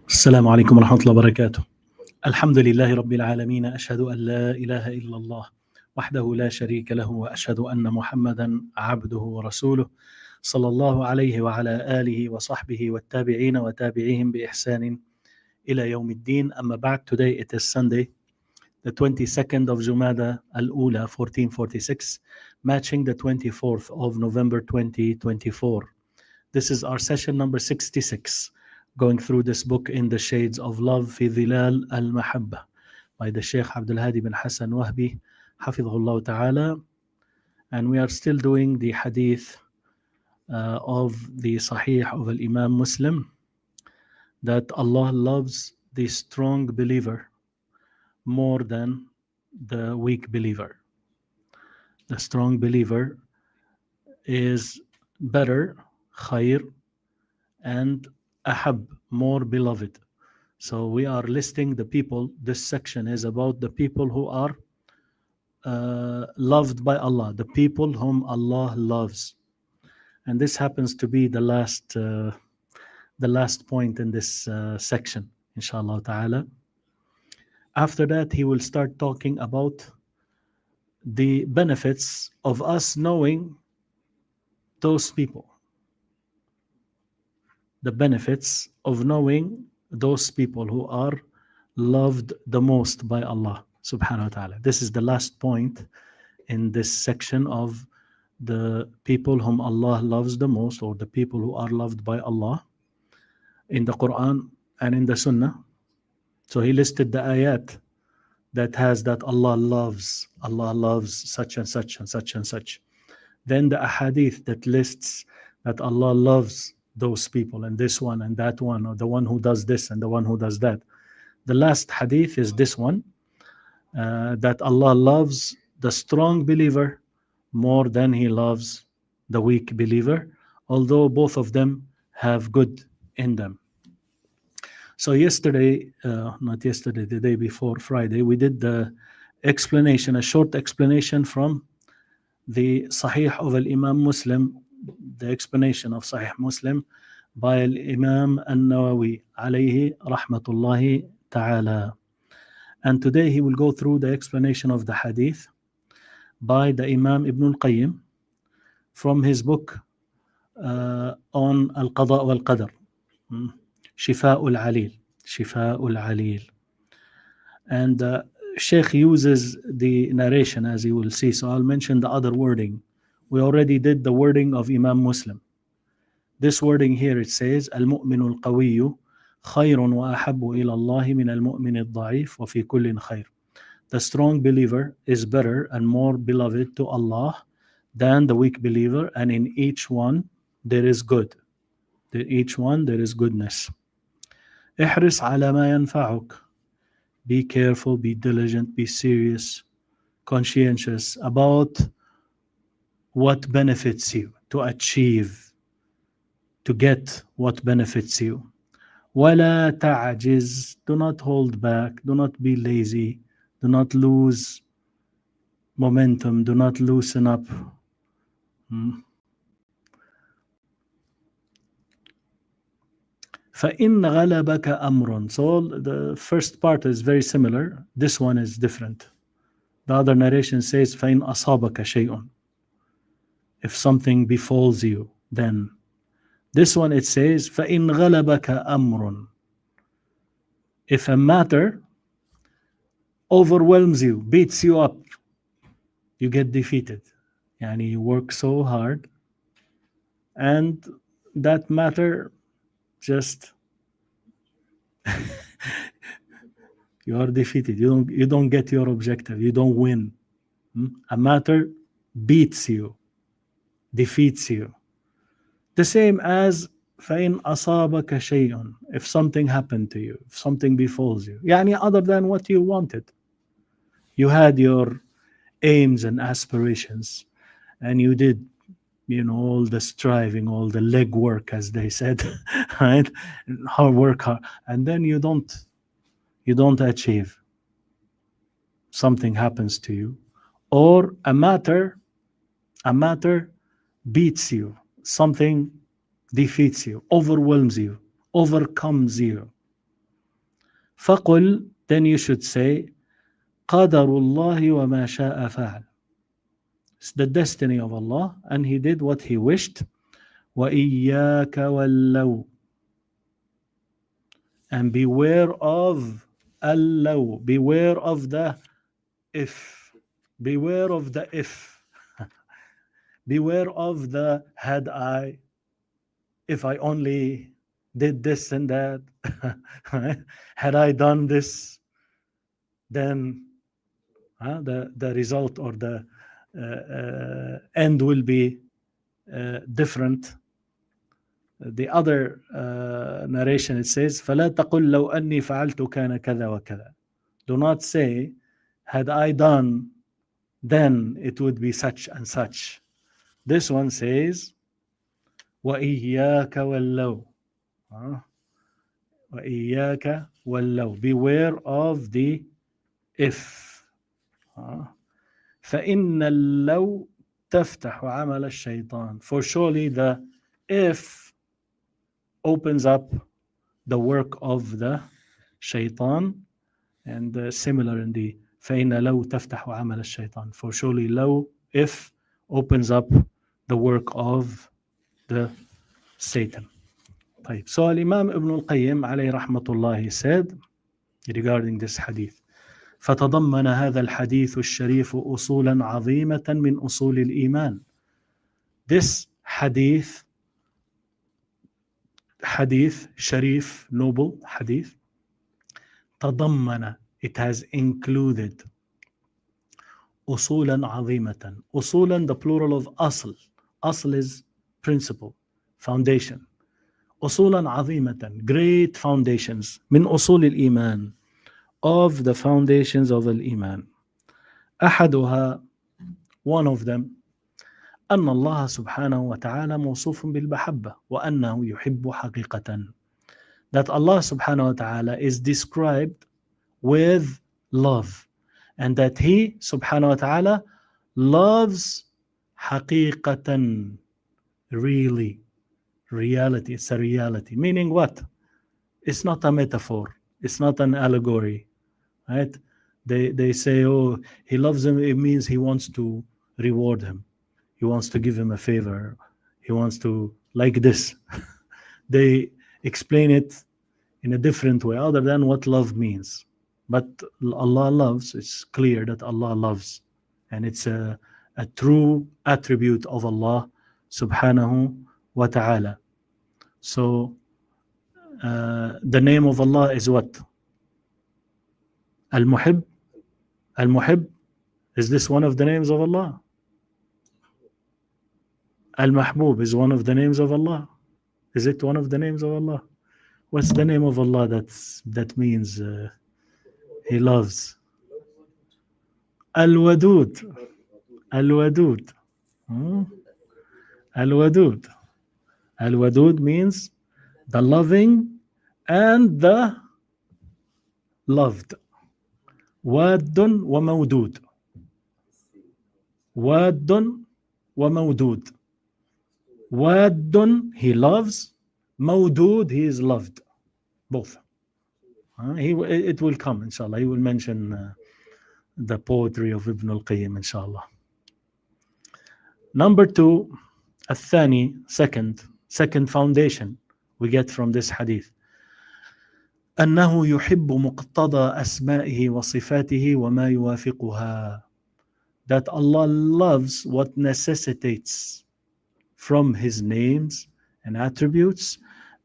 السلام عليكم ورحمة الله وبركاته. الحمد لله رب العالمين، أشهد أن لا إله إلا الله وحده لا شريك له، وأشهد أن محمدا عبده ورسوله صلى الله عليه وعلى آله وصحبه والتابعين وتابعيهم بإحسان إلى يوم الدين. أما بعد, today it is Sunday, the 22nd of Jumada Al-Ula 1446, matching the 24th of November 2024. This is our session number 66, going through this book In the Shades of Love في ظلال المحبة by the Sheikh الهادي bin Hassan Wahbi حفظه ta'ala. And we are still doing the hadith of the Sahih of Imam Muslim, that Allah loves the strong believer more than the weak believer. The strong believer is better, khair, and ahab, more beloved. So we are listing the people. This section is about the people who are loved by Allah, the people whom Allah loves. And this happens to be the last point in this section, inshallah ta'ala. After that, he will start talking about the benefits of us knowing those people. The benefits of knowing those people who are loved the most by Allah subhanahu wa ta'ala. This is the last point in this section of the people whom Allah loves the most, or the people who are loved by Allah in the Quran and in the Sunnah. So he listed the ayat that has that Allah loves such and such and such and such. Then the ahadith that lists that Allah loves those people and this one and that one, or the one who does this and the one who does that. The last hadith is this one, that Allah loves the strong believer more than he loves the weak believer, although both of them have good in them. So yesterday, not yesterday, the day before, Friday, we did the explanation, a short explanation from the Sahih of Imam Muslim, the explanation of Sahih Muslim by Imam An-Nawawi alayhi rahmatullahi ta'ala. And today he will go through the explanation of the hadith by the Imam Ibn al-Qayyim from his book on Al-Qada wal-Qadar, Shifa'ul Alil, Shifa'ul Alil. And Sheikh uses the narration, as you will see, so I'll mention the other wording. We already did the wording of Imam Muslim. This wording here, it says, Al-Mu'minu al-Qawiyyu khayrun wa ahabbu ila Allahi min al-mu'min al-da'if wa fi kullin khayr. The strong believer is better and more beloved to Allah than the weak believer, and in each one there is good. In each one there is goodness. احرص على ما ينفعك. Be careful, be diligent, be serious, conscientious about what benefits you, to achieve, to get what benefits you. وَلَا تَعْجِزْ. Do not hold back, do not be lazy, do not lose momentum, do not loosen up. فَإِنْ غَلَبَكَ أَمْرٌ. So the first part is very similar. This one is different. The other narration says فَإِنْ أَصَابَكَ شَيْءٌ. If something befalls you, then. This one it says فَإِنْ غَلَبَكَ أَمْرٌ. If a matter overwhelms you, beats you up, you get defeated. Yani you work so hard and that matter just you are defeated. You don't get your objective. You don't win. A matter beats you, defeats you. The same as فَإِنْ أَصَابَكَ شَيْءٌ. If something happened to you, if something befalls you, يعني other than what you wanted. You had your aims and aspirations, and you did, all the striving, all the leg work, as they said, right? Hard, and then you don't achieve. Something happens to you, or a matter beats you. Something defeats you, overwhelms you, overcomes you. فقل, then you should say, قدر الله وما شاء فعل. It's the destiny of Allah, and He did what He wished. وإياك واللو. And beware of اللو. Beware of the if. Beware of the if. Beware of the had I, if I only did this and that. Had I done this, then the result or the end will be different. The other narration, it says, فَلَا تَقُلْ لَوْ أَنِّي فَعَلْتُ كَانَ كَذَا وَكَذَا. Do not say, had I done, then it would be such and such. This one says, وَإِيَّاكَ وَاللَّوْ. وَإِيَّاكَ وَاللَّوْ. Beware of the if. فَإِنَّ اللَّوْ تَفْتَحُ عَمَلَ الشَّيْطَانِ. For surely the if opens up the work of the shaitan, and similar in the فَإِنَّ لَوْ تَفْتَحُ عَمَلَ الشَّيْطَانِ. For surely low, if, opens up the work of the Satan. طيب. So Imam Ibn al-Qayyim alayhi rahmatullah said regarding this hadith, فتضمن هذا الحديث الشريف أصولا عظيمة من أصول الإيمان. This hadith sharif, noble hadith, تضمن, it has included, أصولا عظيمة. أصولا, the plural of أصل. أصل is principle, foundation. أصولا عظيمة, great foundations. من أصول الإيمان, of the foundations of الإيمان. أحدها, one of them, أن الله سبحانه وتعالى موصوف بالمحبة وأنه يحب حقيقة. That Allah subhanahu wa ta'ala is described with love, and that He subhanahu wa ta'ala loves حقيقة, really, reality. It's a reality. Meaning what? It's not a metaphor. It's not an allegory. Right? They say, oh, He loves him. It means He wants to reward him. He wants to give him a favor. He wants to, like this. They explain it in a different way other than what love means. But Allah loves. It's clear that Allah loves. And it's a true attribute of Allah subhanahu wa ta'ala. So the name of Allah is what? Al-Muhib. Al-Muhib. Is this one of the names of Allah? Al-Mahbub is one of the names of Allah. Is it one of the names of Allah? What's the name of Allah that means He loves? Al-Wadud. Al-Wadud. Al-Wadud. Al-Wadud means the loving and the loved. Wadun wa mawdud. Wadun wa mawdud. Wadun, He loves. Mawdud, He is loved. Both. It will come, inshallah. He will mention the poetry of Ibn al-Qayyim, inshallah. Number two, الثاني, second foundation we get from this hadith. أنه يحب مقتضى أسمائه وصفاته وما يوافقها. That Allah loves what necessitates from His names and attributes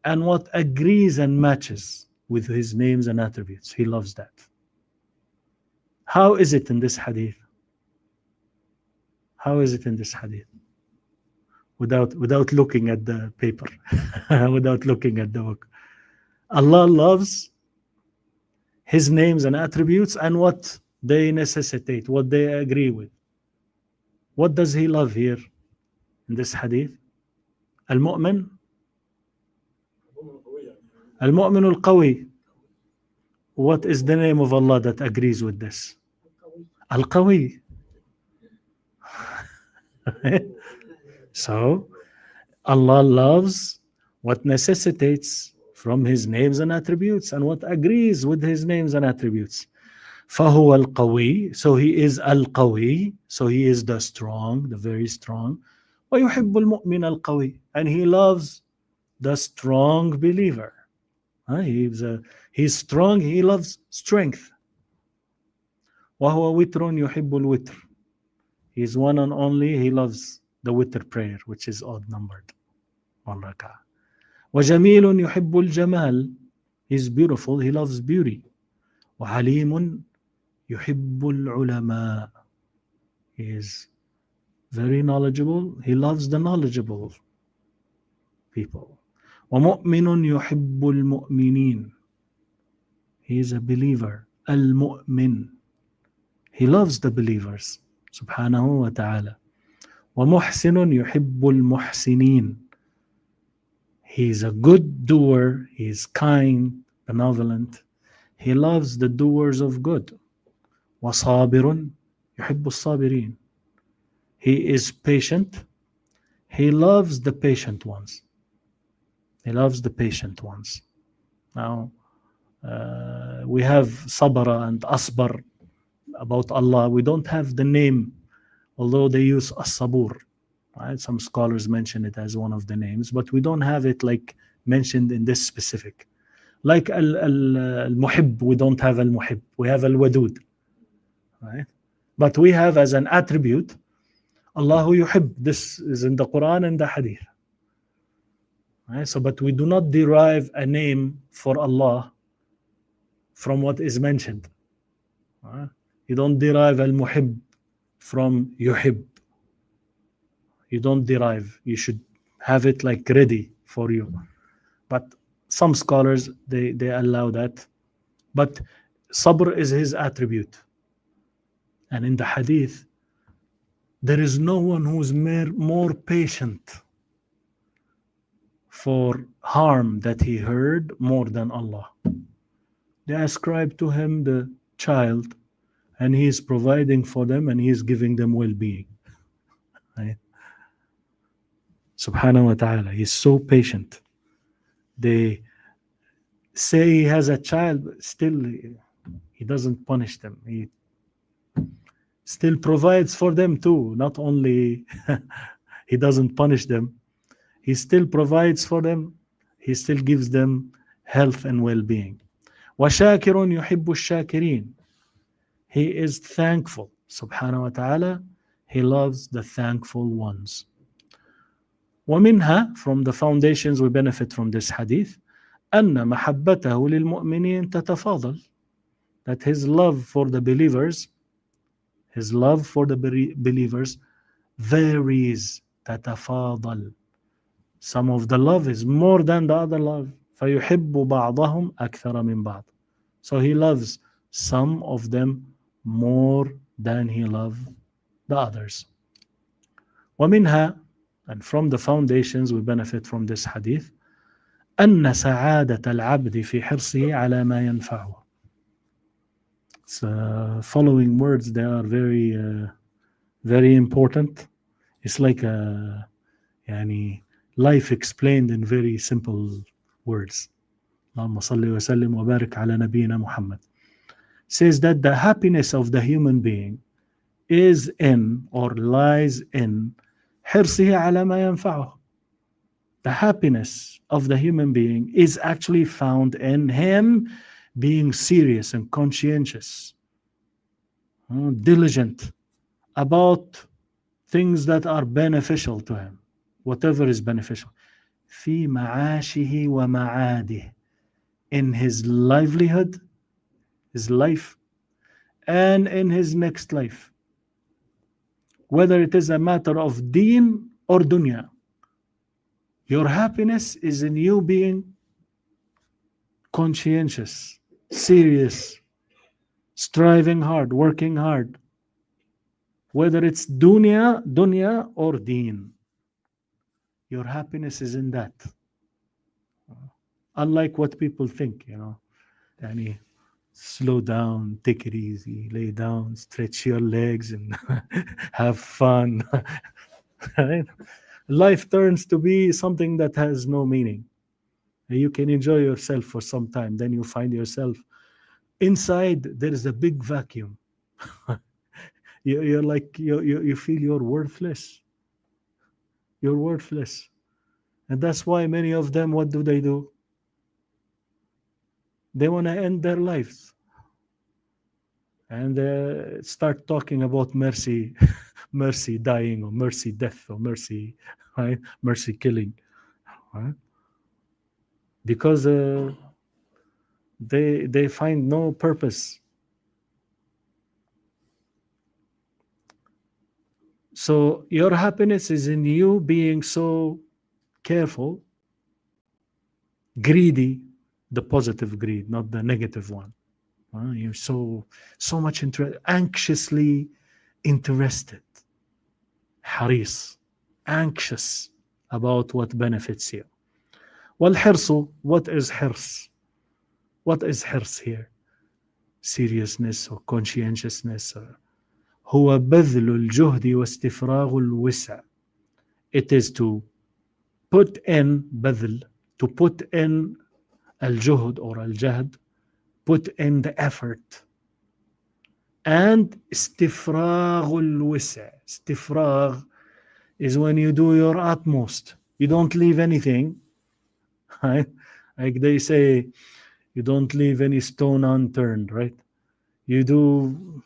and what agrees and matches with His names and attributes. He loves that. How is it in this hadith? How is it in this hadith? Without looking at the paper, without looking at the book. Allah loves His names and attributes and what they necessitate, what they agree with. What does He love here in this hadith? Al-Mu'min. Al-Mu'min al-Qawi. What is the name of Allah that agrees with this? Al-Qawi. So Allah loves what necessitates from his names and attributes, and what agrees with his names and attributes. فهو القوي, so he is القوي, so he is the strong, the very strong. ويحب المؤمن القوي, and he loves the strong believer. He's strong, he loves strength. وهو وتر يحب الوتر. He's one and only, he loves the witr prayer, which is odd numbered, 1 rak'ah. وجميل يحب الجمال. He's beautiful, he loves beauty. وعليم يحب العلماء. He is very knowledgeable, he loves the knowledgeable people. ومؤمن يحب المؤمنين. He is a believer. المؤمن. He loves the believers. سبحانه وتعالى. ومحسن يحب المحسنين. He is a good doer. He is kind, benevolent. He loves the doers of good. وصابر يحب الصابرين. He is patient. He loves the patient ones. He loves the patient ones. Now, we have sabara and asbar about Allah. We don't have the name, although they use as-sabur. Right? Some scholars mention it as one of the names, but we don't have it like mentioned in this specific. Like al-muhib, we don't have al-muhib. We have al-wadud. Right? But we have as an attribute, Allahu yuhib. This is in the Quran and the Hadith. Right? So, but we do not derive a name for Allah from what is mentioned. Right? You don't derive al-muhib from yuhib. You don't derive. You should have it like ready for you. But some scholars, they allow that. But sabr is his attribute. And in the hadith, there is no one who is more patient for harm that he heard more than Allah. They ascribe to him the child, and he is providing for them, and he is giving them well-being. Right? Subhanahu wa ta'ala, he's so patient. They say he has a child, but still he doesn't punish them. He still provides for them too. Not only he doesn't punish them, he still provides for them. He still gives them health and well-being. وَشَاكِرٌ يُحِبُّ الشَّاكِرِينَ. He is thankful. Subhanahu wa ta'ala, he loves the thankful ones. ومنها, from the foundations we benefit from this hadith, أن محبته للمؤمنين تتفاضل. That his love for the believers, varies. تتفاضل. Some of the love is more than the other love. فيحب بعضهم أكثر من بعض. So he loves some of them more than he loves the others. ومنها, and from the foundations we benefit from this hadith, أن سعادة العبد في حرصه على ما ينفعه. So following words, they are very very important. It's like life explained in very simple words. اللهم صل وسلم وبارك على نبينا Muhammad. Says that the happiness of the human being is in or lies in حرصه على ما ينفعه. The happiness of the human being is actually found in him being serious and conscientious, diligent about things that are beneficial to him, whatever is beneficial. في معاشه ومعاده, in his livelihood, his life, and in his next life. Whether it is a matter of deen or dunya, your happiness is in you being conscientious, serious, striving hard, working hard. Whether it's dunya or deen, your happiness is in that. Unlike what people think, slow down, take it easy, lay down, stretch your legs, and have fun. Right? Life turns to be something that has no meaning. You can enjoy yourself for some time, then you find yourself inside there is a big vacuum. You're like you feel you're worthless. You're worthless. And that's why many of them, what do? They want to end their lives and start talking about mercy, mercy dying, or mercy death, or mercy, right? Mercy killing, right? Because they find no purpose. So your happiness is in you being so careful, greedy, the positive greed, not the negative one. You're so much anxiously interested, حريص, anxious about what benefits you. والحرص, what is حرص? What is حرص here? Seriousness or conscientiousness. هو بذل الجهد واستفراغ الوسع. It is to put in بذل, to put in الجهد or الجهد, put in the effort, and استفراغ الوسع. استفراغ is when you do your utmost. You don't leave anything, right? Like they say, you don't leave any stone unturned, right? You do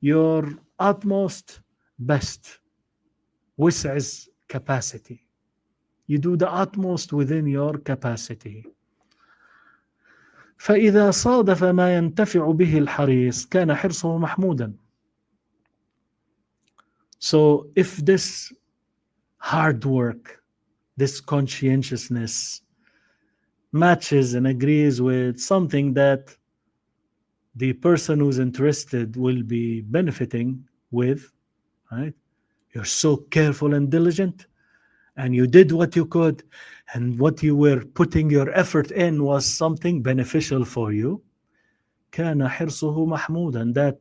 your utmost best. وسع is capacity. You do the utmost within your capacity. فإذا صادف ما ينتفع به الحريص كان حرصه محمودا. So if this hard work, this conscientiousness matches and agrees with something that the person who's interested will be benefiting with, right? You're so careful and diligent, and you did what you could, and what you were putting your effort in was something beneficial for you. كان حرصه محمودا. That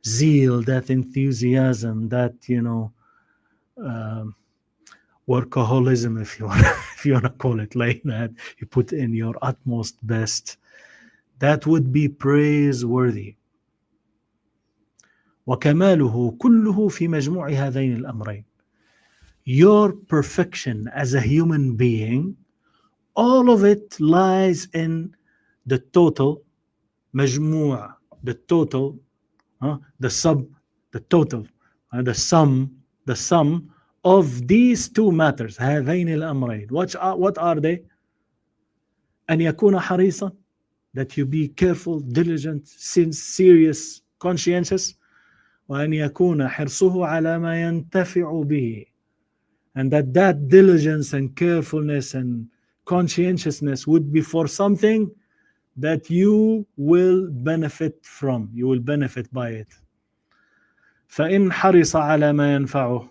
zeal, that enthusiasm, that workaholism, if you want, if you want to call it like that, you put in your utmost best, that would be praiseworthy. وكماله كله في مجموع هذين الأمرين. Your perfection as a human being, all of it lies in the total, مجموع, the total, the total, the sum of these two matters. هذين الأمرين. What are they? أن يكون حريصا, that you be careful, diligent, serious, conscientious. وأن يكون حرصه على ما ينتفع به, and that diligence and carefulness and conscientiousness would be for something that you will benefit from, you will benefit by it. فإن حرص على ما ينفعه,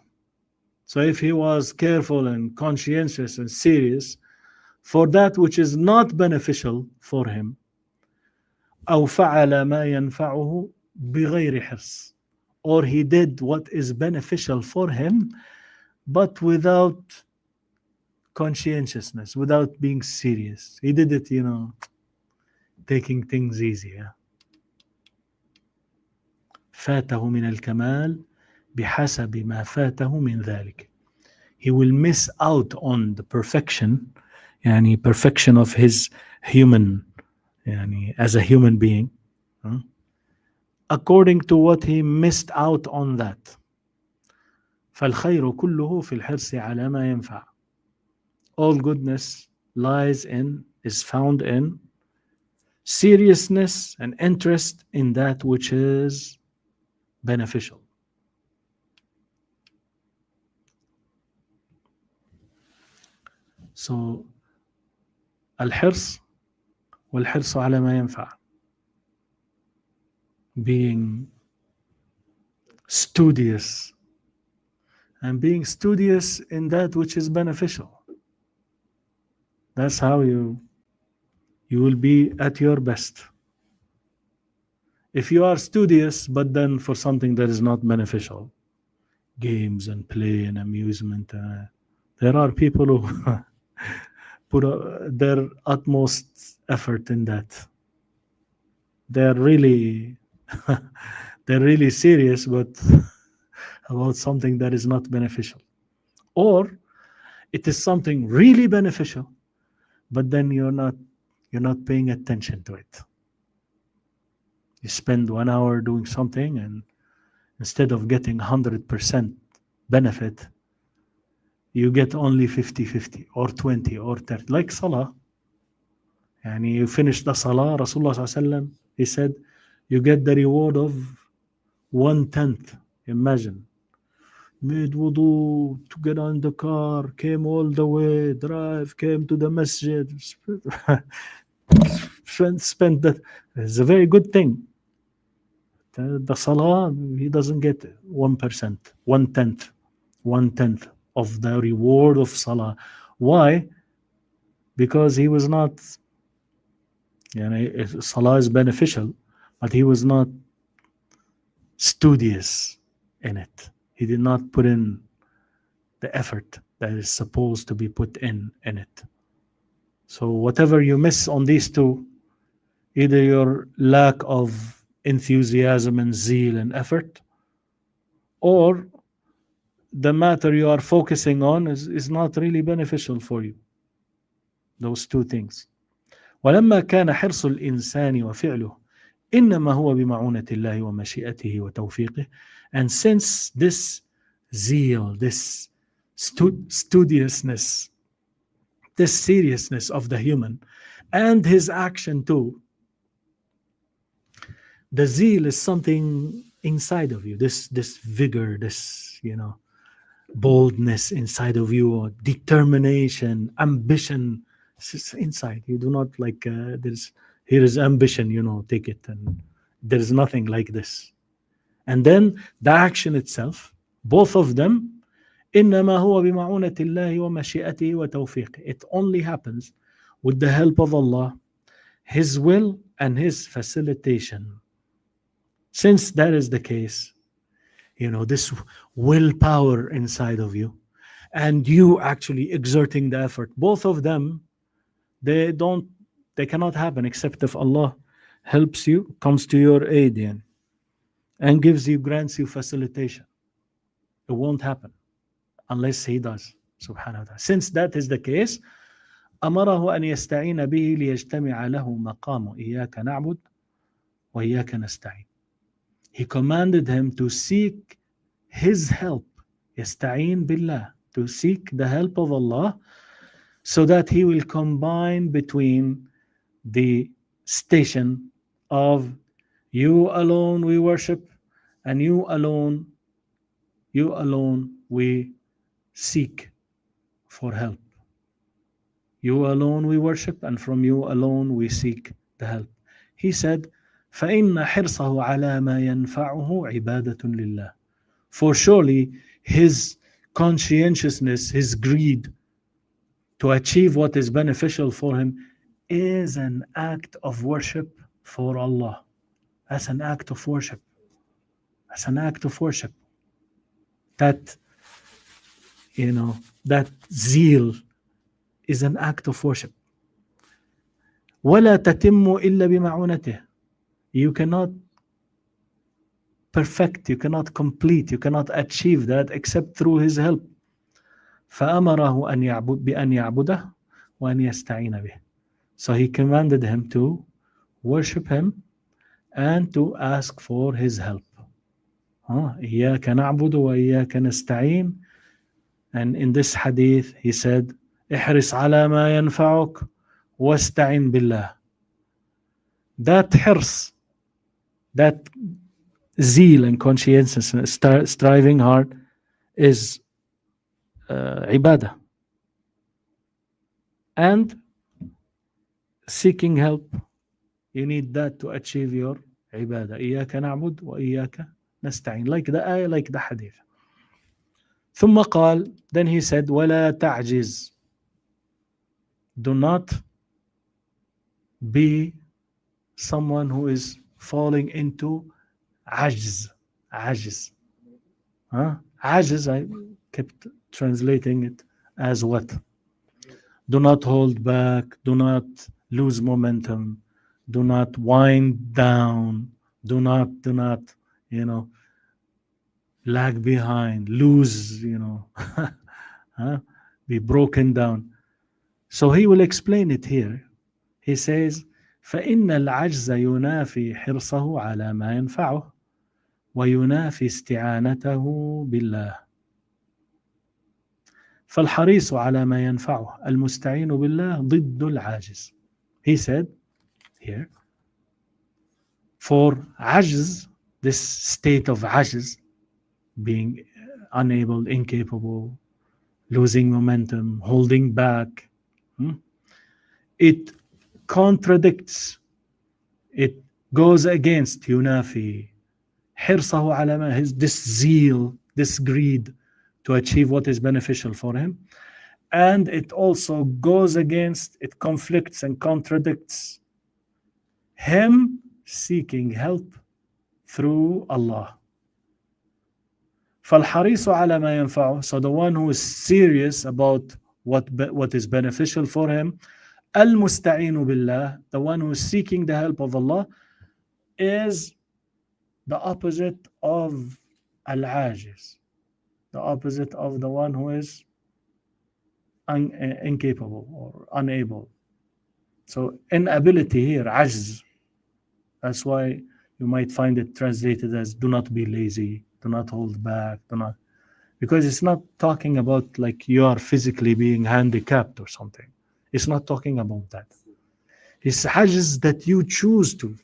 so if he was careful and conscientious and serious for that which is not beneficial for him, أو فعل ما ينفعه بغير حرص, or he did what is beneficial for him but without conscientiousness, without being serious. He did it, taking things easy. فاته من الكمال بحسب ما فاته من ذلك. He will miss out on the perfection, perfection of his human, as a human being, according to what he missed out on that. فالخير كله في الحرص على ما ينفع. All goodness is found in seriousness and interest in that which is beneficial. So الحرص والحرص على ما ينفع, being studious and being studious in that which is beneficial. That's how you will be at your best. If you are studious but then for something that is not beneficial, games and play and amusement, there are people who put their utmost effort in that. They're really they're really serious, but about something that is not beneficial. Or it is something really beneficial, but then you're not paying attention to it. You spend 1 hour doing something, and instead of getting 100% benefit, you get only 50-50 or 20 or 30. Like Salah. And you finish the Salah, Rasulullah sallallahu he said, you get the reward of 1/10. Imagine. Made wudu to get on the car, came all the way, drive, came to the masjid, spent that. It's a very good thing. The Salah, he doesn't get 1%, 1/10, 1/10 of the reward of Salah. Why? Because he was not, Salah is beneficial, but he was not studious in it. He did not put in the effort that is supposed to be put in it. So whatever you miss on these two, either your lack of enthusiasm and zeal and effort, or the matter you are focusing on is not really beneficial for you. Those two things. ولما كان حرص الإنسان وفعله إنما هو بمعونة الله ومشيئته وتوفيقه. And since this zeal, this studiousness, this seriousness of the human, and his action too, the zeal is something inside of you, this vigor, this boldness inside of you, determination, ambition. It's inside. You do not like here is ambition, take it, and there is nothing like this. And then the action itself, both of them, إنما هو بمعونة الله ومشيئته وتوفيقه. It only happens with the help of Allah, His will and His facilitation. Since that is the case, this willpower inside of you, and you actually exerting the effort, both of them, they cannot happen except if Allah helps you, comes to your aid, and grants you facilitation. It won't happen unless He does, subhanahu wa ta'ala. Since that is the case, أمره أن يستعين به ليجتمع له مقام إياك نعبد وإياك نستعين. He commanded him to seek His help, يستعين بالله, to seek the help of Allah, so that he will combine between the station of you alone we worship, and you alone we seek for help. You alone we worship, and from you alone we seek the help. He said, فَإِنَّ حِرْصَهُ عَلَى مَا يَنْفَعُهُ عِبَادَةٌ لِلَّهِ. For surely his conscientiousness, his greed to achieve what is beneficial for him is an act of worship for Allah. That's an act of worship. That's an act of worship. That, that zeal is an act of worship. وَلَا تَتِمُّ إِلَّا بِمَعُونَتِهِ. You cannot perfect, you cannot complete, you cannot achieve that except through His help. فأمره بأن يعبده وأن يستعين به. So He commanded him to worship Him and to ask for His help. إياك نعبد وإياك نستعين. And in this hadith He said, احرص على ما ينفعك واستعن بالله. That hirs, that zeal and conscientiousness, striving hard, is ibadah. And seeking help, you need that to achieve your ibadah. إياك نعبد وإياك نستعين. Like the ayah, like the hadith. ثم قال, then he said, ولا تعجز. Do not be someone who is falling into ajz. Ajz. Ajz, I kept translating it as what? Do not hold back. Do not lose momentum. Do not wind down. Do not, you know, lag behind, lose, huh? Be broken down. So he will explain it here. He says, فإن العجز ينافي حرصه على ما ينفعه وينافي استعانته بالله فالحريص على ما ينفعه المستعين بالله ضد العاجز. He said here, for عجز, this state of عجز, being unable, incapable, losing momentum, holding back, it contradicts, it goes against ينافي حرصه على ما, this zeal, this greed to achieve what is beneficial for him. And it also goes against, it conflicts and contradicts him seeking help through Allah. فالحريص على ما ينفعه, so the one who is serious about what is beneficial for him, المستعين بالله, the one who is seeking the help of Allah, is the opposite of al-ajiz, the opposite of the one who is incapable or unable. So inability here, ajz. That's why you might find it translated as do not be lazy, do not hold back, do not, because it's not talking about like you are physically being handicapped or something. It's not talking about that. It's ajz that you choose to.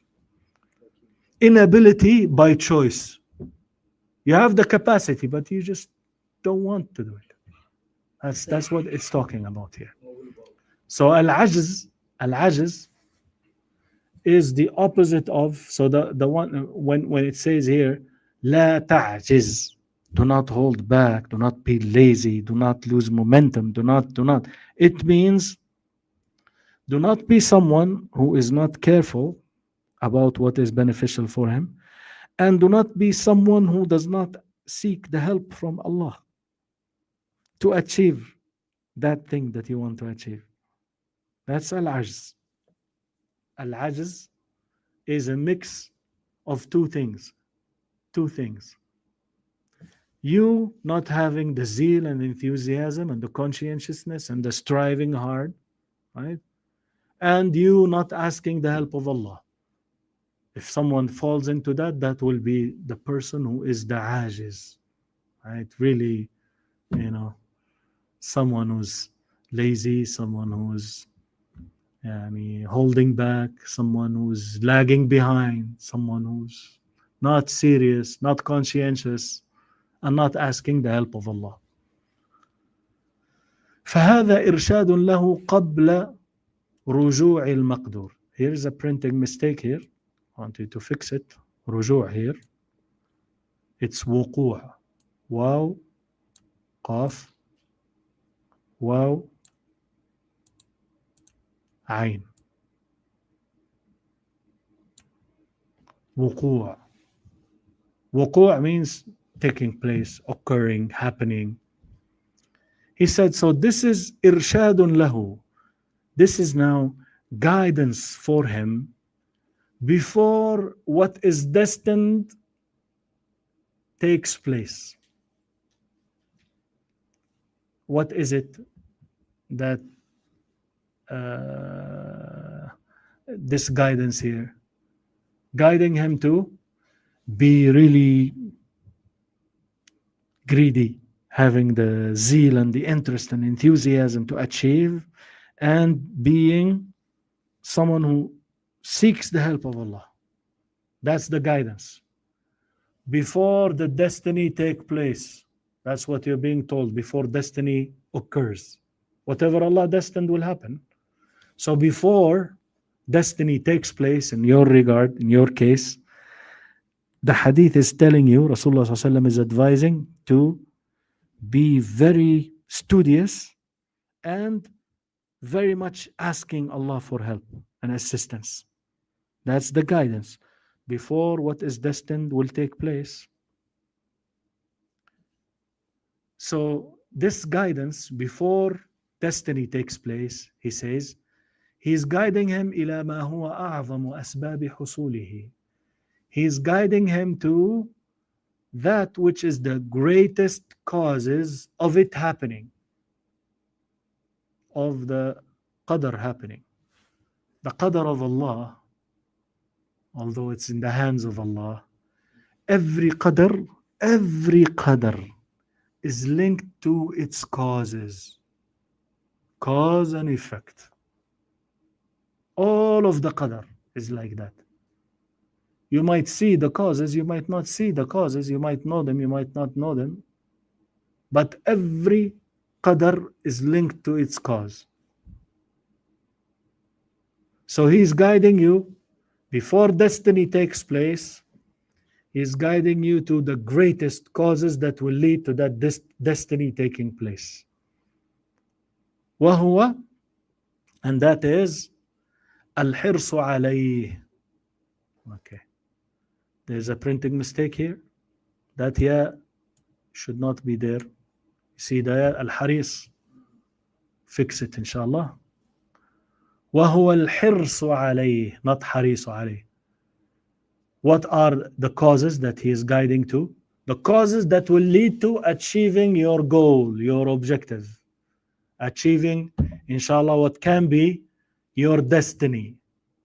Inability by choice. You have the capacity, but you just don't want to do it. That's what it's talking about here. So al-ajz is the opposite of, so the one when it says here لا تعجز, do not hold back, do not be lazy, do not lose momentum, do not, it means do not be someone who is not careful about what is beneficial for him, and do not be someone who does not seek the help from Allah to achieve that thing that you want to achieve. That's al-ajz. Al-ajz is a mix of two things. You not having the zeal and enthusiasm and the conscientiousness and the striving hard, right? And you not asking the help of Allah. If someone falls into that, that will be the person who is the ajiz, right? Really, someone who's lazy, someone who's holding back, someone who's lagging behind, someone who's not serious, not conscientious, and not asking the help of Allah. فهذا إرشاد له قبل رجوع المقدور. Here's a printing mistake here. I want you to fix it. رجوع here. It's وقوع. واو قاف واو عين. وقوع. وقوع means taking place, occurring, happening. He said, so this is إرشاد له. This is now guidance for him before what is destined takes place. What is it that this guidance here? Guiding him to be really greedy, having the zeal and the interest and enthusiasm to achieve, and being someone who seeks the help of Allah. That's the guidance. Before the destiny take place, that's what you're being told, before destiny occurs. Whatever Allah destined will happen. So before destiny takes place, in your regard, in your case, the hadith is telling you, Rasulullah ﷺ is advising to be very studious and very much asking Allah for help and assistance. That's the guidance. Before what is destined will take place. So this guidance before destiny takes place, he says, he is guiding him إلى ما هو أعظم أسباب حصوله. He is guiding him to that which is the greatest causes of it happening, of the qadr happening. The qadr of Allah, although it's in the hands of Allah, every qadr is linked to its causes, cause and effect. All of the qadr is like that. You might see the causes, you might not see the causes, you might know them, you might not know them, but every qadr is linked to its cause. So he is guiding you before destiny takes place. He is guiding you to the greatest causes that will lead to that destiny taking place. وهو, and that is الحرص عليه. Okay. There's a printing mistake here. That ya should not be there. You see the al-haris. Fix it, inshallah. وهو الحرص عليه, not حريص عليه. What are the causes that he is guiding to? The causes that will lead to achieving your goal, your objective. Achieving, inshallah, what can be your destiny.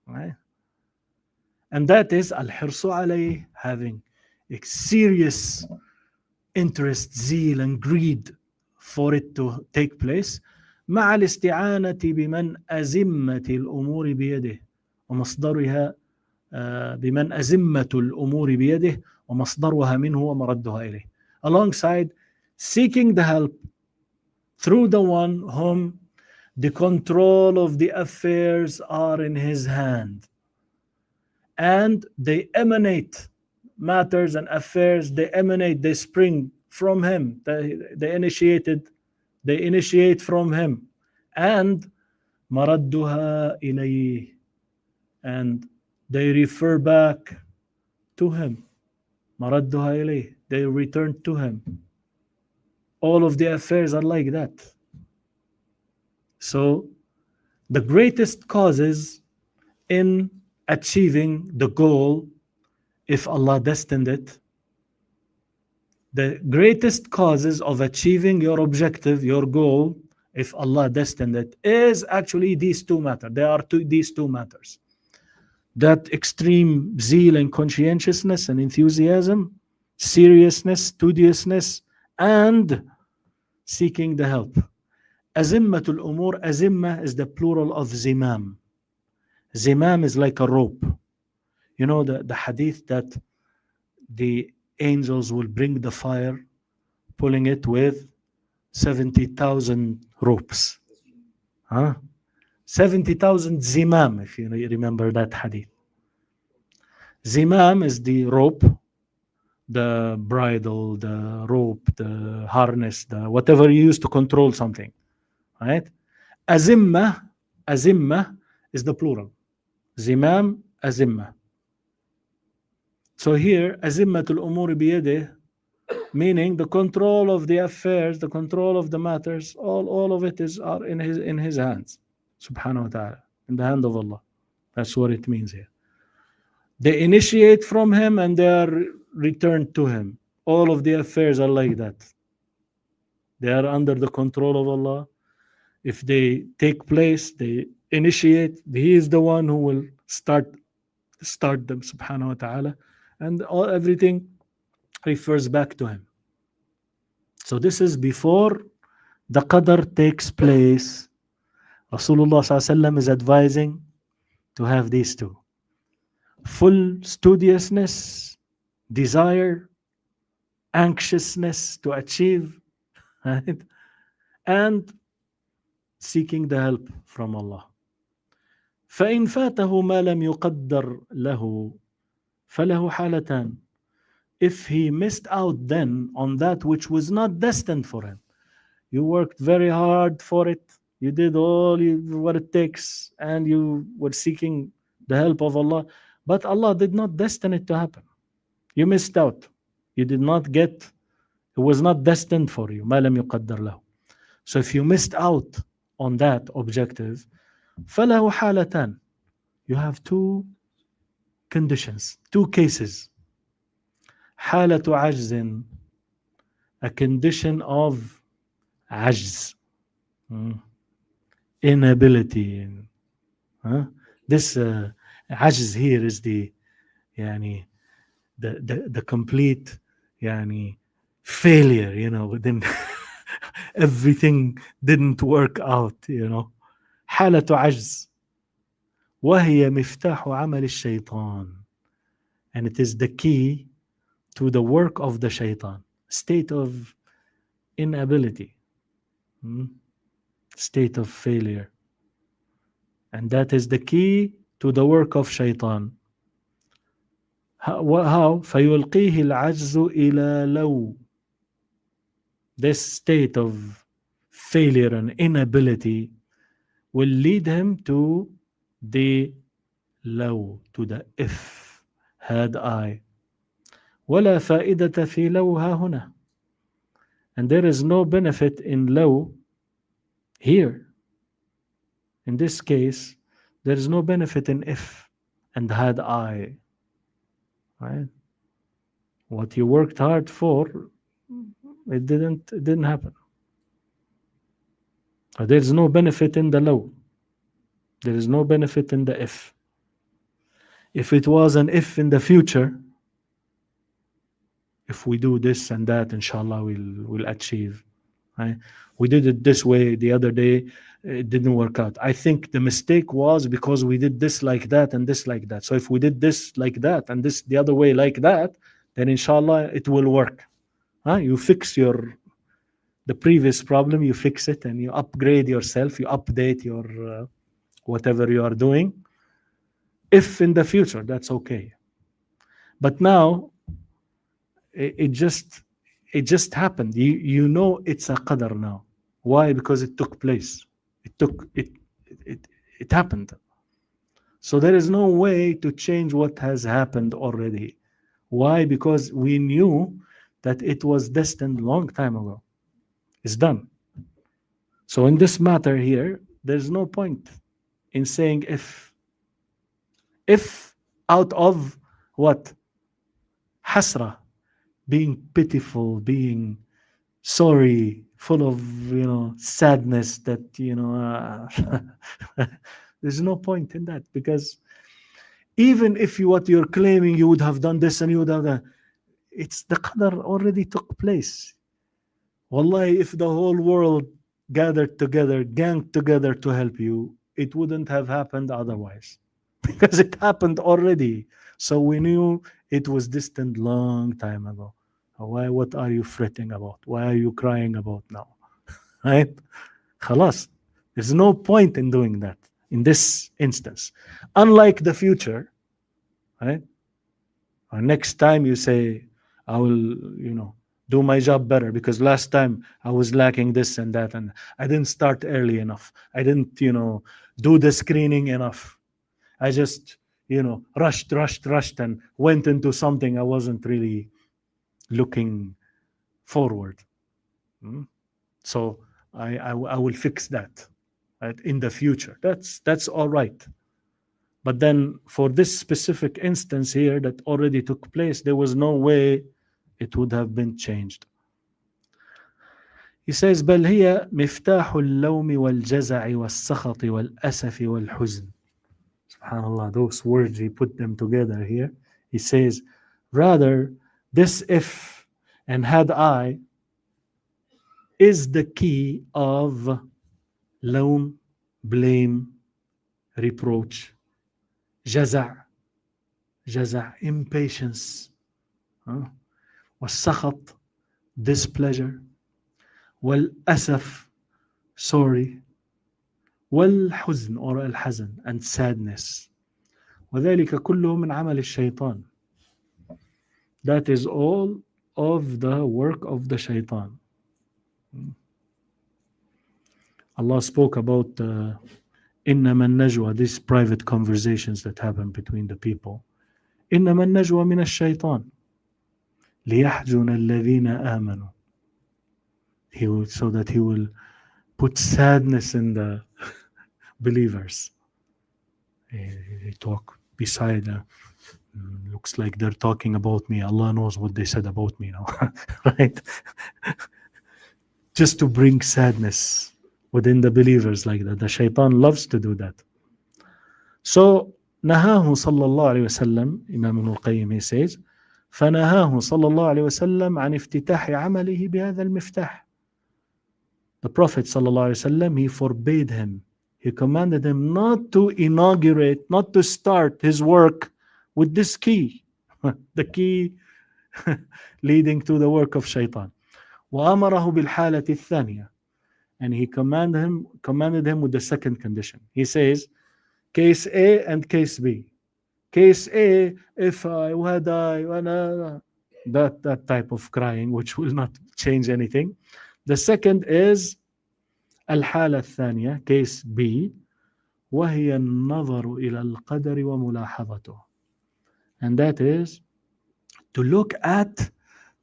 Right? And that is al-hirsu alayh, having a serious interest, zeal and greed for it to take place. مع الاستعانة بمن أزمة الأمور بيده ومصدرها بمن أزمة الأمور بيده ومصدرها منه ومردها إليه. Alongside seeking the help through the one whom the control of the affairs are in his hand. And they emanate, matters and affairs, they emanate, they spring from him. They initiate from him. And maradduha ilayh, and they refer back to him. Maradduha ilayh, they return to him. All of the affairs are like that. So the greatest causes in achieving the goal, if Allah destined it, the greatest causes of achieving your objective, your goal, if Allah destined it, is actually these two matters. There are these two matters. That extreme zeal and conscientiousness and enthusiasm, seriousness, studiousness, and seeking the help. Azimmatul umur, azimma is the plural of zimam. Zimam is like a rope. You know the hadith that the angels will bring the fire, pulling it with 70,000 ropes. 70,000 zimam, if you remember that hadith. Zimam is the rope, the bridle, the rope, the harness, the whatever you use to control something. Right? Azimma is the plural. Zimam, azimma. So here, azimmatul umuri biyadih, meaning the control of the affairs, the control of the matters, all of it are in his hands, subhanahu wa ta'ala, in the hand of Allah. That's what it means here. They initiate from him and they are returned to him. All of the affairs are like that. They are under the control of Allah. If they take place, they initiate. He is the one who will start them, subhanahu wa ta'ala. And everything refers back to him. So this is before the qadr takes place. Rasulullah ﷺ is advising to have these two. Full studiousness, desire, anxiousness to achieve, right? And seeking the help from Allah. فإن فاته ما لم يقدر له فله حالتان. If he missed out then on that which was not destined for him, you worked very hard for it, you did what it takes, and you were seeking the help of Allah, but Allah did not destine it to happen. You missed out. You did not get, it was not destined for you. ما لم يقدر له. So if you missed out on that objective, فله حالتان. You have two conditions, two cases. حالة عجز, a condition of عجز, inability. This عجز here is the يعني the complete يعني failure, within everything didn't work out, حالة عجز وهي مفتاح عمل الشيطان, and it is the key to the work of the shaitan, state of inability, state of failure, and that is the key to the work of shaitan. How? فيلقيه العجز إلى لو. This state of failure and inability will lead him to the low, to the if, had I. ولا فائدة في لو ها هنا. And there is no benefit in low here. In this case, there is no benefit in if and had I. Right? What you worked hard for, it didn't happen. There is no benefit in the low. There is no benefit in the if. If it was an if in the future, if we do this and that, inshallah, we'll achieve. Right? We did it this way the other day, it didn't work out. I think the mistake was because we did this like that and this like that. So if we did this like that and this the other way like that, then inshallah it will work. You fix the previous problem, you fix it and you upgrade yourself, you update your whatever you are doing. If in the future, that's okay. But now it just happened. You know it's a qadar now. Why? Because it took place. It happened. So there is no way to change what has happened already. Why? Because we knew that it was destined long time ago. It's done. So in this matter here, there's no point in saying if out of what? Hasra, being pitiful, being sorry, full of sadness that there's no point in that, because even if what you're claiming you would have done this and you would have done, it's the qadar already took place. Wallahi, if the whole world gathered together, ganged together to help you, it wouldn't have happened otherwise, because it happened already. So we knew it was distant long time ago. Why? What are you fretting about? Why are you crying about now? Right? Khalas. There's no point in doing that in this instance. Unlike the future, right? Or next time you say, I will, do my job better because last time I was lacking this and that and I didn't start early enough. I didn't, do the screening enough. I just, rushed and went into something I wasn't really looking forward. So I will fix that, right, in the future. That's all right. But then for this specific instance here that already took place, there was no way it would have been changed. He says, بل هي مفتاح اللوم والجزع والسخط والأسف والحزن. Subhanallah, those words, he put them together here. He says, rather, this if and had I is the key of lawm, blame, reproach, jaza', impatience, والسخط, displeasure, والأسف, sorry, والحزن or الحزن, and sadness. وذلك كله من عمل الشيطان. That is all of the work of the shaitan. Allah spoke about إنما النجوى, these private conversations that happen between the people. إنما النجوى من الشيطان ليحزن الذين آمنوا. So that he will put sadness in the believers. They talk beside, looks like they're talking about me. Allah knows what they said about me now, right? Just to bring sadness within the believers like that. The shaitan loves to do that. So, نهاه صلى الله عليه وسلم, Imam Ibn al-Qayyim, he says, فنهاه صلى الله عليه وسلم عن افتتاح عمله بهذا المفتاح. The Prophet صلى الله عليه وسلم, he forbade him, he commanded him not to inaugurate, not to start his work with this key, the key leading to the work of shaitan. وأمره بالحالة الثانية, and he commanded him with the second condition. He says, case A and case B. Case A, if I, had I, that type of crying, which will not change anything. The second is الحالة الثانية, case B, وهي النظر إلى القدر وملاحظته. And that is to look at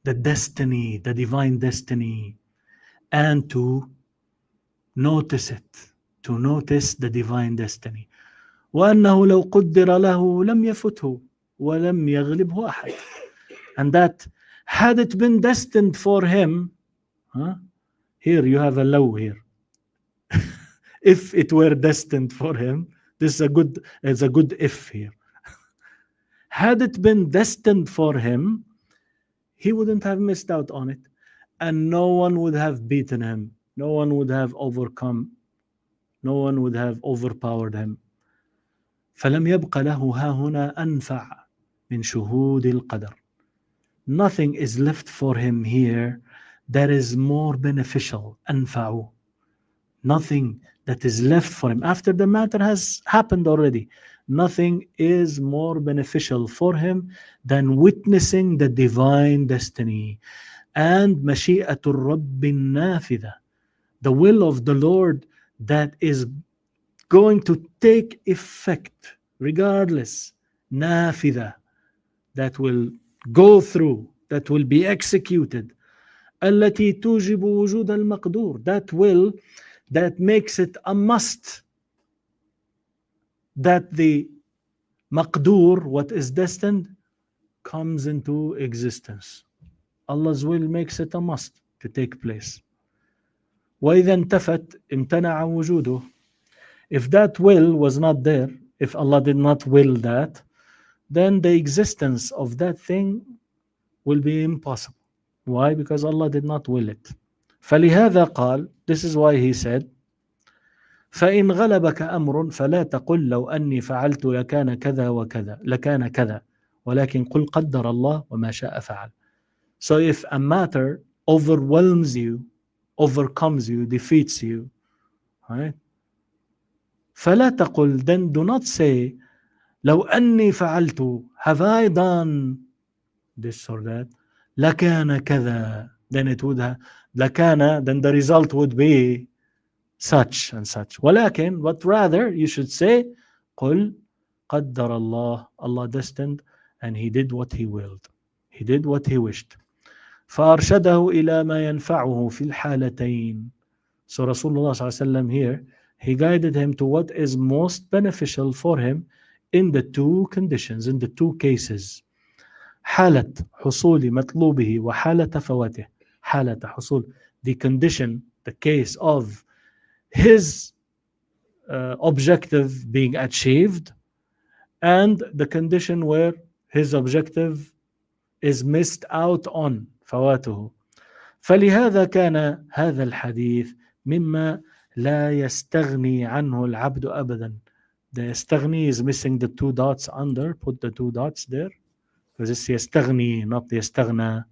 the destiny, the divine destiny, and to notice it, to notice the divine destiny. وأنه لو قدر له لم يفته ولم يغلبه أحد. And that had it been destined for him, here you have a low here. If it were destined for him, this is a good if here. Had it been destined for him, he wouldn't have missed out on it, and no one would have beaten him, no one would have overcome, no one would have overpowered him. فلم يبق له ها هنا أنفع من شهود القدر. Nothing is left for him here that is more beneficial. أنفع. Nothing that is left for him after the matter has happened already. Nothing is more beneficial for him than witnessing the divine destiny and مشيئة الرب النافذة, the will of the Lord that is going to take effect regardless. نافذة, that will go through, that will be executed. التي توجب وجود المقدور, that will, that makes it a must that the maqdur, what is destined, comes into existence. Allah's will makes it a must to take place. وإذا انتفت امتنع وجوده. If that will was not there, if Allah did not will that, then the existence of that thing will be impossible. Why? Because Allah did not will it. فلهذا قال, this is why he said, فإن غلبك أمر فلا تقل لو أني فعلت لكان كذا وكذا لكان كذا ولكن قل قدر الله وما شاء فعل. So if a matter overwhelms you, overcomes you, defeats you, right? فلا تقل, then do not say لو أني فعلت, have I done this or that, لكان كذا, then it would have, لكان, then the result would be such and such. ولكن, but rather you should say قل قدر الله, Allah destined and he did what he willed, he did what he wished. فأرشده إلى ما ينفعه في الحالتين. So Rasulullah ﷺ here, he guided him to what is most beneficial for him in the two conditions, in the two cases. حالة حصول مطلوبه وحالة فواته. حالة حصول, the condition, the case of his objective being achieved, and the condition where his objective is missed out on, فواته. فلهذا كان هذا الحديث مما لا يستغني عنه العبد أبدا. The يستغني is missing the two dots under, put the two dots there, because it's يستغني, not يستغنى.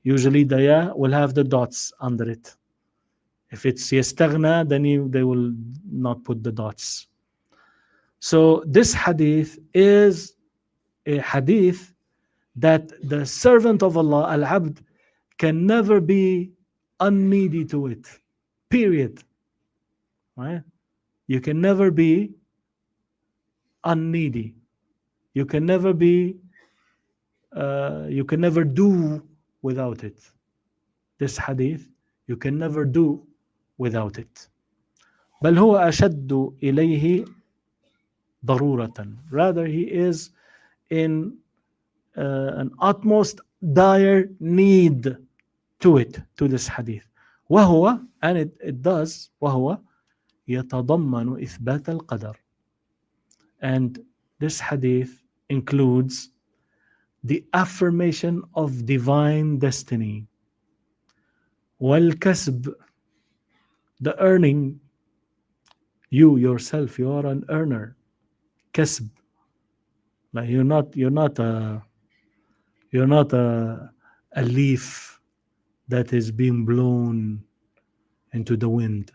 Usually the ya will have the dots under it. If it's يستغنى, then they will not put the dots. So this hadith is a hadith that the servant of Allah, al-abd, can never be unneedy to it. Period. Right? You can never be unneedy. You can never be, you can never do without it. This hadith, you can never do without it. بل هو أشد إليه ضرورة. Rather, he is in an utmost dire need to it, to this hadith. وهو, and it does, وهو يتضمن إثبات القدر. And this hadith includes the affirmation of divine destiny. والكسب, the earning. You yourself, you are an earner. كسب. Like you're not a leaf that is being blown into the wind.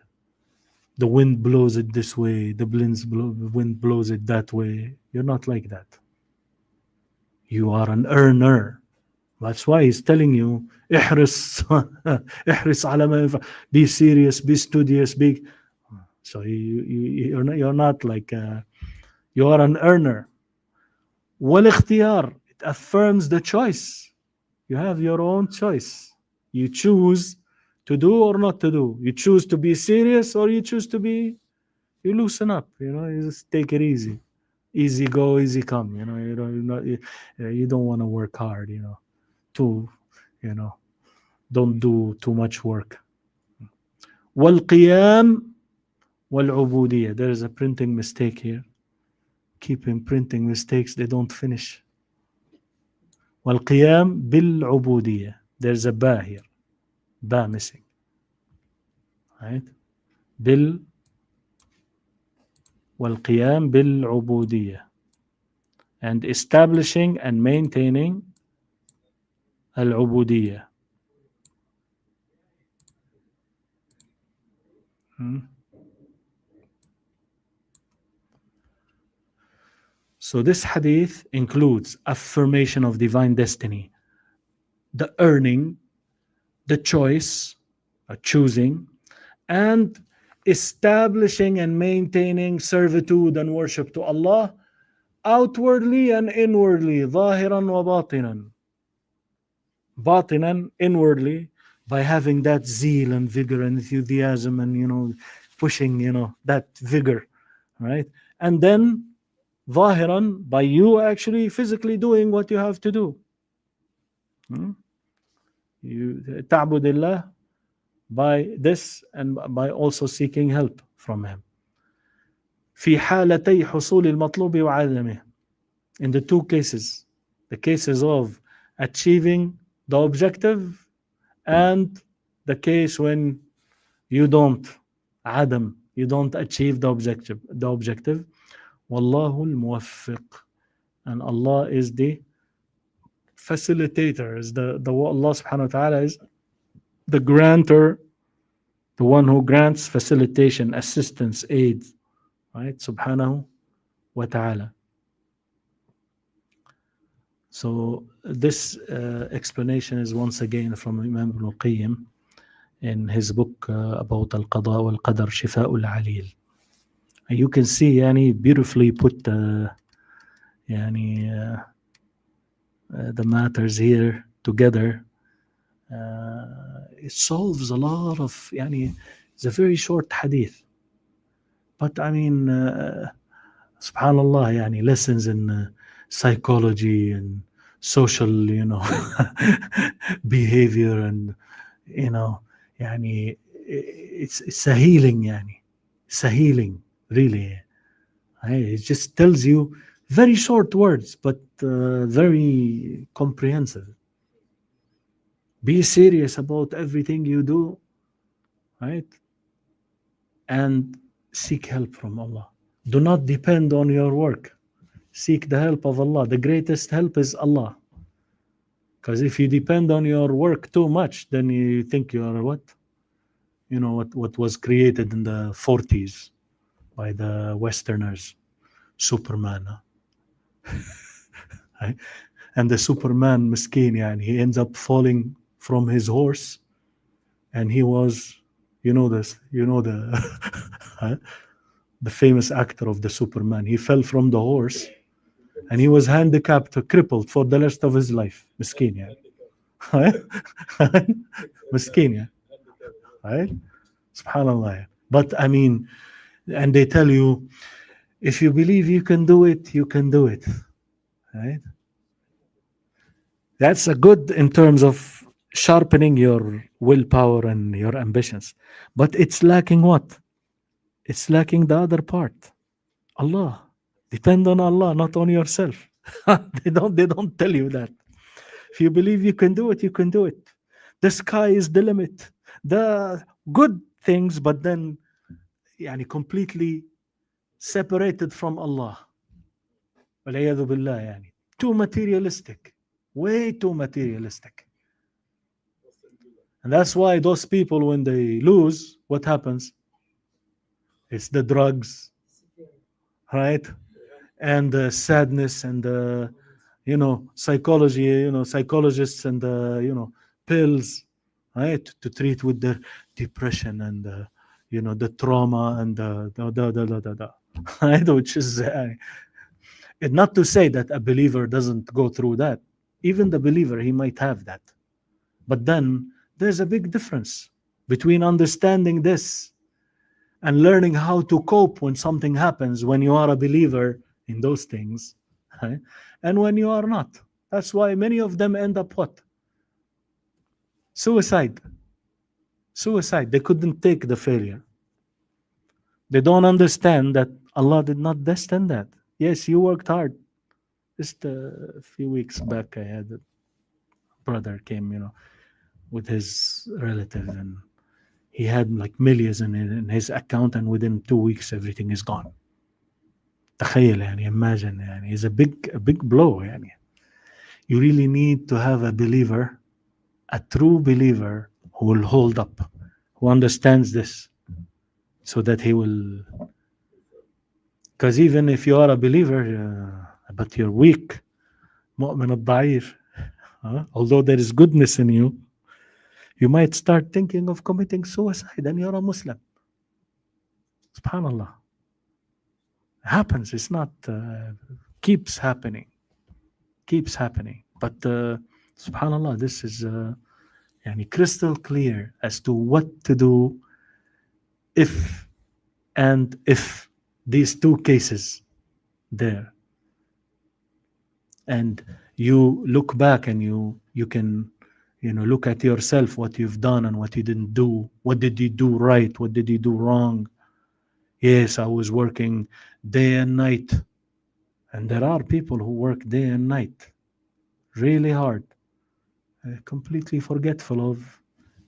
The wind blows it this way, the wind blows it that way. You're not like that. You are an earner. That's why he's telling you, احرص احرص على ما ينفع. Be serious, be studious, be. So you're not like you are an earner. والاختيار, it affirms the choice. You have your own choice. You choose to do or not to do. You choose to be serious or you choose to be, you loosen up, you just take it easy. Easy go, easy come, you don't want to work hard, don't do too much work. والقيام والعبودية. There is a printing mistake here. Keep imprinting mistakes, they don't finish. والقيام بالعبودية. There's a ba here. Ba missing. Right? والقيام بالعبودية. And establishing and maintaining العبودية. So this hadith includes affirmation of divine destiny, the earning, the choice, choosing, and establishing and maintaining servitude and worship to Allah outwardly and inwardly, ظاهرا وباطنا. باطنا, inwardly, by having that zeal and vigor and enthusiasm and pushing that vigor, right? And then ظاهرا, by you actually physically doing what you have to do. You تعبد الله by this and by also seeking help from him. في حالتي حصول المطلوب وعدمه. In the two cases, the cases of achieving the objective and the case when you don't achieve the objective. Wallahu al-muwaffiq, and Allah is the facilitator, is the Allah subhanahu wa ta'ala is the grantor, the one who grants facilitation, assistance, aid, right? Subhanahu wa ta'ala. So this explanation is once again from Imam Ibn al-Qayyim in his book about al-Qada wal-Qadar, Shifa'ul Alil. And you can see beautifully put the matters here together. It solves a lot of it's a very short hadith, but subhanallah, lessons in psychology and social behavior, and it's a healing really. It just tells you very short words but very comprehensive. Be serious about everything you do, right? And seek help from Allah. Do not depend on your work. Seek the help of Allah. The greatest help is Allah. Because if you depend on your work too much, then you think you are what? What was created in the 40s by the Westerners, Superman. Right? And the Superman, miskin, he ends up falling from his horse, and he was, the famous actor of the Superman. He fell from the horse, and he was handicapped, crippled for the rest of his life. Miskin, miskin, right? Subhanallah. But I mean, and they tell you, if you believe you can do it, you can do it. Right? That's a good in terms of sharpening your willpower and your ambitions. But it's lacking what? It's lacking the other part. Allah. Depend on Allah, not on yourself. They don't tell you that. If you believe you can do it, you can do it. The sky is the limit. The good things, but then يعني completely separated from Allah. والعياذ بالله يعني. Too materialistic. Way too materialistic. And that's why those people, when they lose, what happens? It's the drugs, right? And the sadness and the, psychology, psychologists and the, pills, right? To treat with their depression and, the trauma and the right? Which is, and not to say that a believer doesn't go through that. Even the believer, he might have that. But then there's a big difference between understanding this and learning how to cope when something happens when you are a believer in those things, right? And when you are not. That's why many of them end up what? Suicide. They couldn't take the failure. They don't understand that Allah did not destine that. Yes, you worked hard. Just a few weeks back, I had a brother came, with his relative, and he had like millions in his account, and within 2 weeks everything is gone. تخيل يعني, imagine يعني, it's a big blow يعني. You really need to have a believer, a true believer who will hold up, who understands this, so that he will, because even if you are a believer but you're weak, مؤمن الضعيف, although there is goodness in you, you might start thinking of committing suicide and you're a Muslim. Subhanallah. Happens. It's not, keeps happening. But subhanallah, this is crystal clear as to what to do if these two cases there. And you look back and you can look at yourself, what you've done and what you didn't do. What did you do right? What did you do wrong? Yes, I was working day and night. And there are people who work day and night, really hard, completely forgetful of,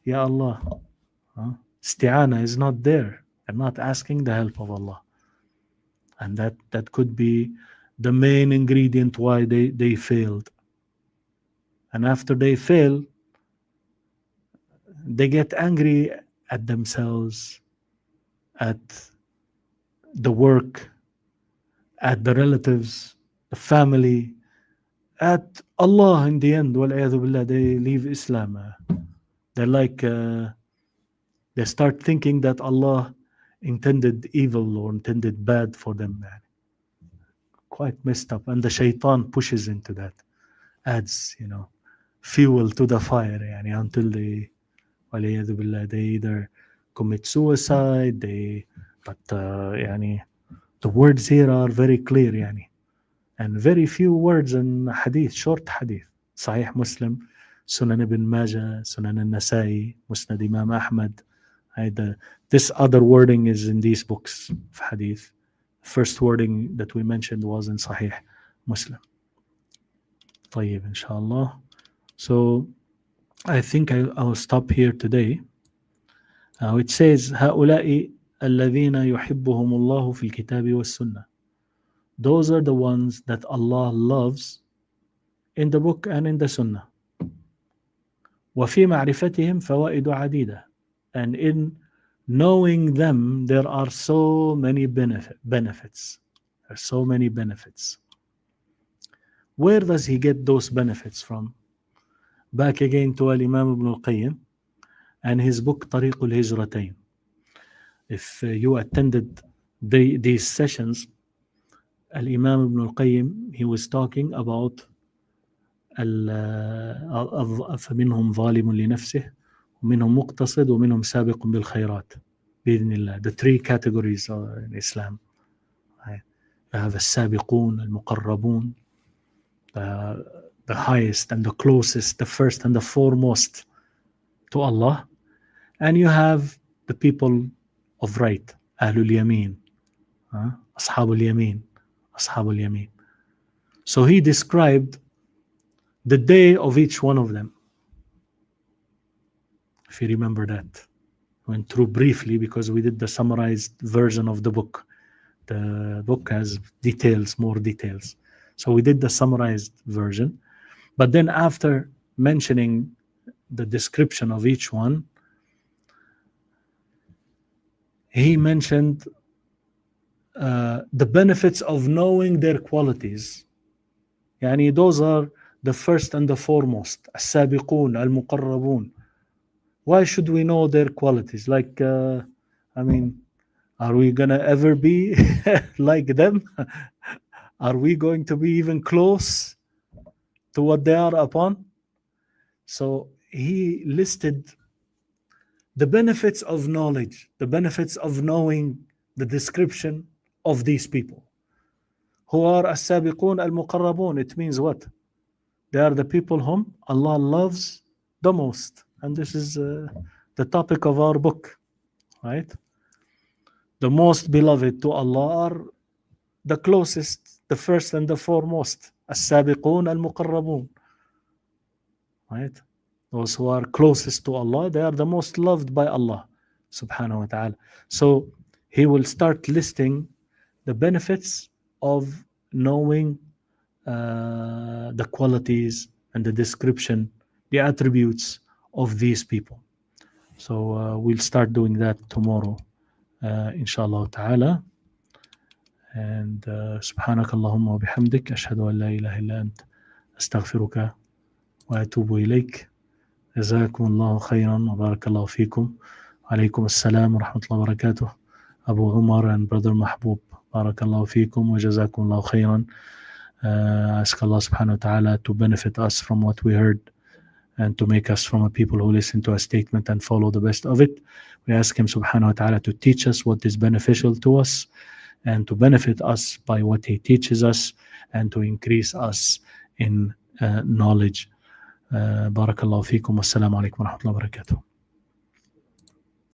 Ya Allah. Isti'ana is not there. They're not asking the help of Allah. And that could be the main ingredient why they failed. And after they fail, they get angry at themselves, at the work, at the relatives, the family, at Allah in the end. وَالْعِيَاذُ بِاللَّهِ, they leave Islam. They're like, they start thinking that Allah intended evil or intended bad for them. Quite messed up. And the shaitan pushes into that, adds, fuel to the fire, until they, وَالْعِيَاذُ بِاللَّهِ, they either commit suicide, but the words here are very clear, and very few words in hadith, short hadith. Sahih Muslim, Sunan Ibn Majah, Sunan Al-Nasai, Musnad Imam Ahmad. This other wording is in these books of hadith. First wording that we mentioned was in Sahih Muslim. طيب, inshallah. So I think I'll stop here today. It says, هؤلاء الذين يحبهم الله في الكتاب والسنة. Those are the ones that Allah loves in the book and in the Sunnah. وفي معرفتهم فوائد عديدة. And in knowing them, there are so many benefits. There are so many benefits. Where does he get those benefits from? Back again to Al-Imam Ibn Al-Qayyim and his book طريق الهجرتين. If you attended these sessions, Al-Imam Ibn Al-Qayyim, he was talking about فمنهم ظالم لنفسه ومنهم مقتصد ومنهم سابق بالخيرات. بإذن الله. The three categories in Islam. Right? You have السابقون المقربون, the highest and the closest, the first and the foremost to Allah. And you have the people of right, Ahlul Yameen, Ashabul Yameen, Ashabul Yameen. So he described the day of each one of them. If you remember that. Went through briefly because we did the summarized version of the book. The book has details, more details. So we did the summarized version. But then after mentioning the description of each one, he mentioned the benefits of knowing their qualities. Yani those are the first and the foremost. السابقون المقربون. Why should we know their qualities? Like, I mean, are we going to ever be like them? Are we going to be even close to what they are upon? So he listed the benefits of knowledge, the benefits of knowing the description of these people. Who are as-sabiqun al-muqarrabun? It means what? They are the people whom Allah loves the most. And this is the topic of our book, right? The most beloved to Allah are the closest, the first and the foremost. As-sabiqun al-muqarrabun. Right? Those who are closest to Allah, they are the most loved by Allah subhanahu wa ta'ala. So he will start listing the benefits of knowing the qualities and the description, the attributes of these people. So we'll start doing that tomorrow, inshallah ta'ala. And سبحانك اللهم وبحمدك أشهد أن لا إله إلا أنت أستغفرك وأتوب إليك. جزاكم الله خيرا وبارك الله فيكم. عليكم السلام ورحمة الله وبركاته. Abu Umar and Brother Mahbub, barakallahu fikum wa jazakumullahu khairan. Ask Allah subhanahu wa ta'ala to benefit us from what we heard and to make us from a people who listen to a statement and follow the best of it. We ask him subhanahu wa ta'ala to teach us what is beneficial to us and to benefit us by what he teaches us and to increase us in knowledge. Barakallahu fikum. Wassalamu alaikum wa rahmatullahi wa barakatuh.